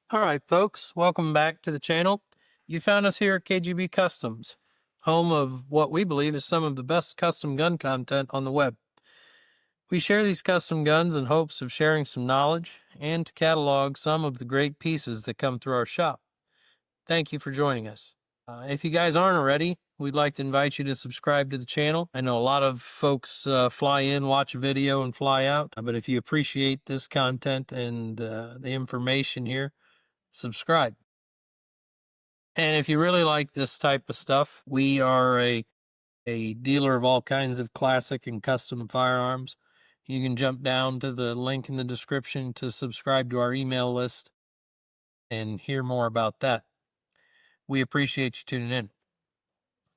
All right, folks, welcome back to the channel. You found us here at KGB Customs, home of what we believe is some of the best custom gun content on the web. We share these custom guns in hopes of sharing some knowledge and to catalog some of the great pieces that come through our shop. Thank you for joining us. If you guys aren't already, we'd like to invite you to subscribe to the channel. I know a lot of folks fly in, watch a video, and fly out, but if you appreciate this content and the information here, subscribe. And if you really like this type of stuff, we are a dealer of all kinds of classic and custom firearms. You can jump down to the link in the description to subscribe to our email list and hear more about that. We appreciate you tuning in.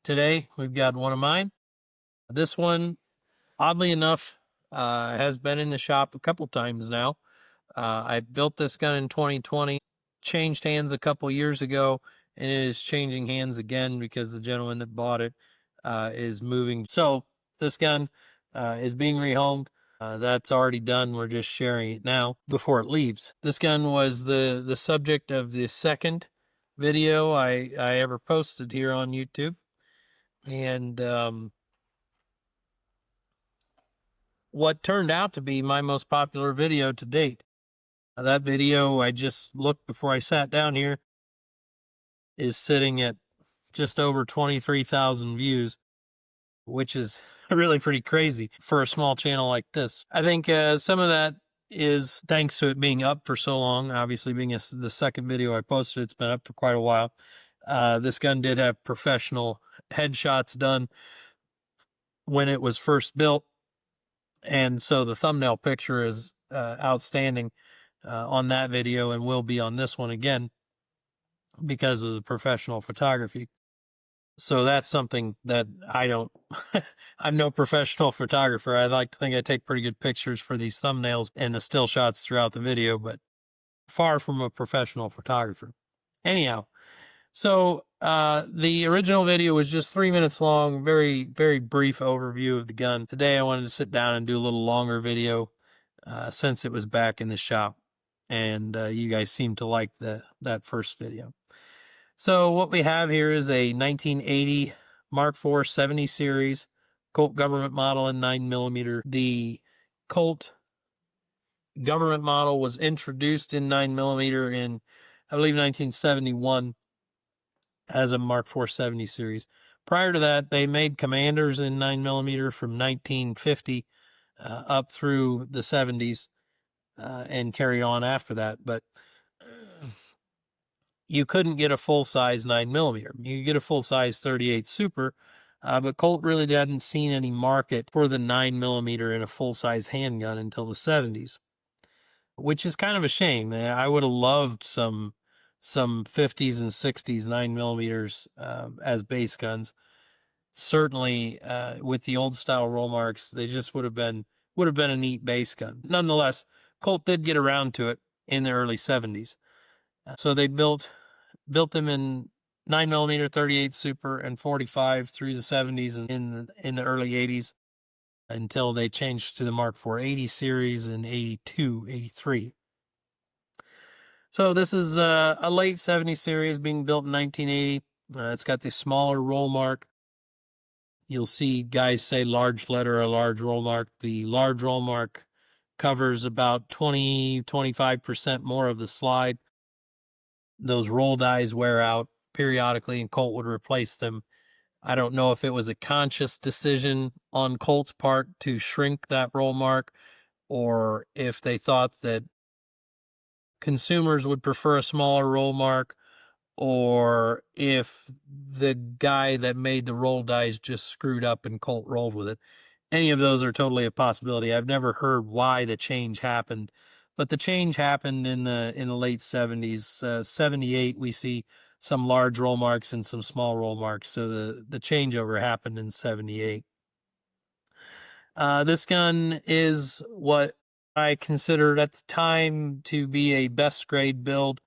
Today, we've got one of mine. This one, oddly enough, has been in the shop a couple times now. I built this gun in 2020, changed hands a couple years ago, and it is changing hands again because the gentleman that bought it is moving. So this gun is being rehomed. That's already done. We're just sharing it now before it leaves. This gun was the subject of the second video I ever posted here on YouTube. And what turned out to be my most popular video to date. That video, I just looked before I sat down here, is sitting at just over 23,000 views, which is really pretty crazy for a small channel like this. I think some of that is thanks to it being up for so long. Obviously, being the second video I posted, it's been up for quite a while. This gun did have professional headshots done when it was first built, and so the thumbnail picture is outstanding on that video and will be on this one again because of the professional photography. So that's something that I don't, I'm no professional photographer. I like to think I take pretty good pictures for these thumbnails and the still shots throughout the video, but far from a professional photographer. Anyhow, so the original video was just 3 minutes long, very, very brief overview of the gun. Today I wanted to sit down and do a little longer video since it was back in the shop. And you guys seem to like that first video. So what we have here is a 1980 Mark IV 70 series Colt Government model in 9mm. The Colt Government model was introduced in 9mm in, I believe, 1971 as a Mark IV 70 series. Prior to that, they made Commanders in 9mm from 1950 up through the 70s and carried on after that. But you couldn't get a full-size 9mm. You could get a full-size 38 Super, but Colt really hadn't seen any market for the 9mm in a full-size handgun until the 70s, which is kind of a shame. I would have loved some 50s and 60s 9mm as base guns. Certainly, with the old style roll marks, they just would have been a neat base gun. Nonetheless, Colt did get around to it in the early 70s. So they built them in 9mm, 38 Super, and 45 through the 70s and in the early 80s until they changed to the Mark IV 80 series in 82, 83. So this is a late 70s series being built in 1980. It's got the smaller roll mark. You'll see guys say large letter or large roll mark. The large roll mark covers about 20-25% more of the slide. Those roll dies wear out periodically and Colt would replace them. I don't know if it was a conscious decision on Colt's part to shrink that roll mark or if they thought that consumers would prefer a smaller roll mark, or if the guy that made the roll dies just screwed up and Colt rolled with it. Any of those are totally a possibility. I've never heard why the change happened, but the change happened in the late 70s. 78, we see some large roll marks and some small roll marks. So the changeover happened in 78. This gun is what I considered at the time to be a best grade build.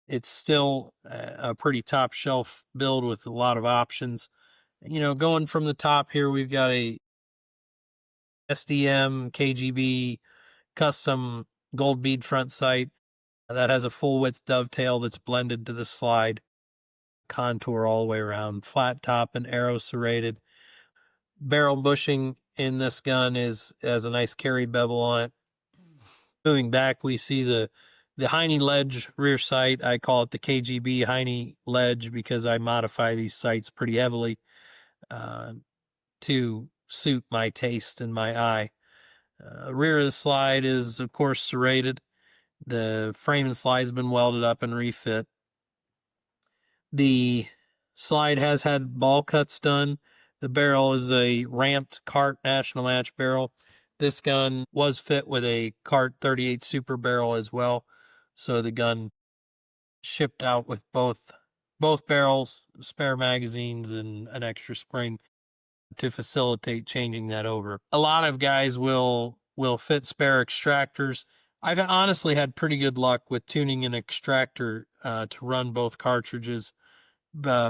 It's still a pretty top shelf build with a lot of options. You know, going from the top here, we've got a SDM KGB custom gold bead front sight. That has a full width dovetail that's blended to the slide, contour all the way around, flat top and arrow serrated. Barrel bushing in this gun has a nice carry bevel on it. Moving back, we see the Heine ledge rear sight. I call it the KGB Heine ledge because I modify these sights pretty heavily to suit my taste and my eye. Rear of the slide is, of course, serrated. The frame and slide has been welded up and refit. The slide has had ball cuts done. The barrel is a ramped Cart National Match barrel. This gun was fit with a Cart 38 Super barrel as well. So the gun shipped out with both barrels, spare magazines, and an extra spring to facilitate changing that over. A lot of guys will fit spare extractors. I've honestly had pretty good luck with tuning an extractor to run both cartridges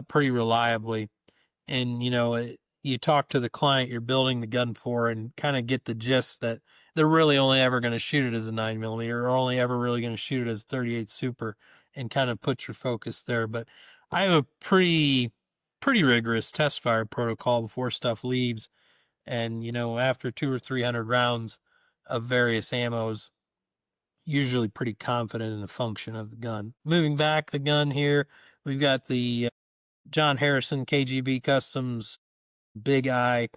pretty reliably. And, you talk to the client you're building the gun for and kind of get the gist that they're really only ever going to shoot it as a 9mm or only ever really going to shoot it as 38 Super, and kind of put your focus there. But I have a pretty rigorous test fire protocol before stuff leaves. And, after 200 or 300 rounds of various ammos, usually pretty confident in the function of the gun. Moving back the gun here, we've got the John Harrison KGB Customs Big Eye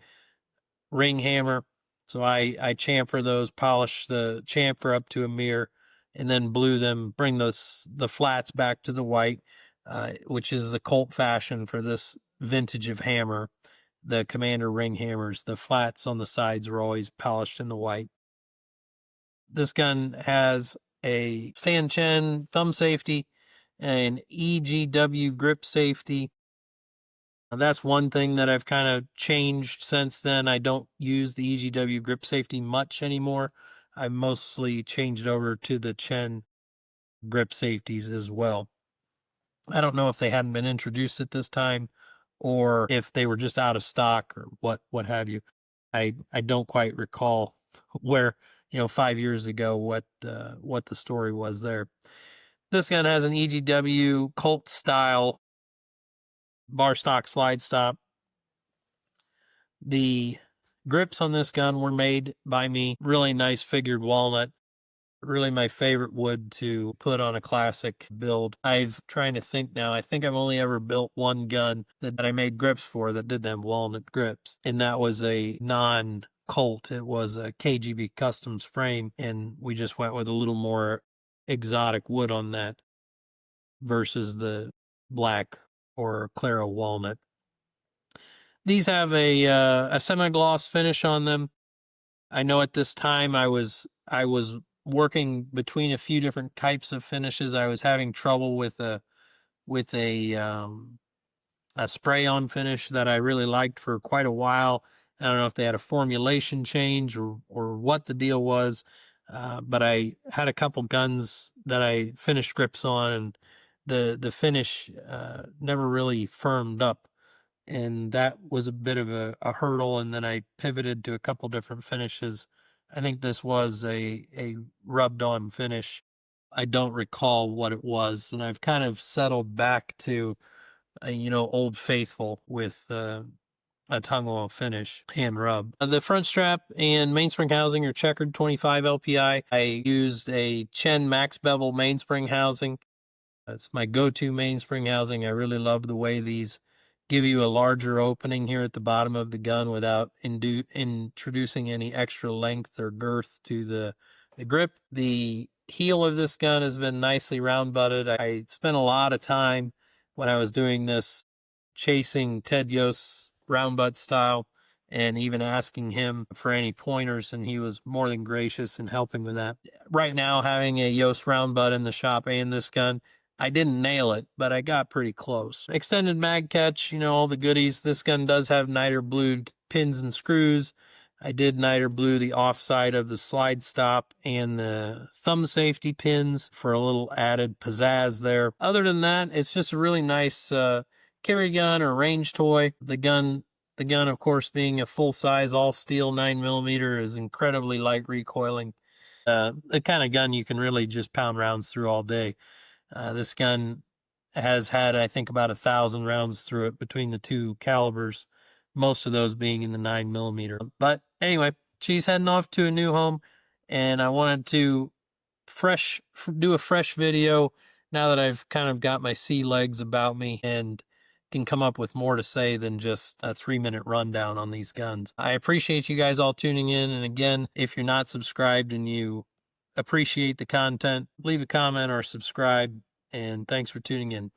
ring hammer. So I chamfer those, polish the chamfer up to a mirror, and then blue them, bring the flats back to the white, which is the Colt fashion for this vintage of hammer. The Commander ring hammers, the flats on the sides are always polished in the white. This gun has a stand chin thumb safety, an EGW grip safety. That's one thing that I've kind of changed since then. I don't use the EGW grip safety much anymore. I mostly changed over to the Chen grip safeties as well. I don't know if they hadn't been introduced at this time or if they were just out of stock or what have you. I don't quite recall where, 5 years ago what the story was there. This gun has an EGW Colt style bar stock slide stop. The grips on this gun were made by me. Really nice figured walnut. Really my favorite wood to put on a classic build. I've trying to think now. I think I've only ever built one gun that I made grips for that didn't have walnut grips. And that was a non-Colt. It was a KGB Customs frame. And we just went with a little more exotic wood on that versus the black or Claro walnut. These have a semi-gloss finish on them. I know at this time I was working between a few different types of finishes. I was having trouble with a spray-on finish that I really liked for quite a while. I don't know if they had a formulation change or what the deal was, but I had a couple guns that I finished grips on, and the finish never really firmed up. And that was a bit of a hurdle, and then I pivoted to a couple different finishes. I think this was a rubbed on finish. I don't recall what it was, and I've kind of settled back to Old Faithful with a tung oil finish, hand rub. The front strap and mainspring housing are checkered 25 LPI. I used a Chen Max Bevel mainspring housing. It's my go-to mainspring housing. I really love the way these give you a larger opening here at the bottom of the gun without introducing any extra length or girth to the grip. The heel of this gun has been nicely round butted. I spent a lot of time when I was doing this chasing Ted Yost's round butt style and even asking him for any pointers, and he was more than gracious in helping with that. Right now, having a Yost round butt in the shop and this gun, I didn't nail it, but I got pretty close. Extended mag catch, all the goodies. This gun does have niter blued pins and screws. I did niter blue the offside of the slide stop and the thumb safety pins for a little added pizzazz there. Other than that, it's just a really nice carry gun or range toy. The gun, of course, being a full-size all-steel 9mm, is incredibly light recoiling. the kind of gun you can really just pound rounds through all day. This gun has had, I think, about 1,000 rounds through it between the two calibers, most of those being in the 9mm. But anyway, she's heading off to a new home, and I wanted to do a fresh video now that I've kind of got my sea legs about me and can come up with more to say than just a 3-minute rundown on these guns. I appreciate you guys all tuning in, and again, if you're not subscribed and you appreciate the content, leave a comment or subscribe, and thanks for tuning in.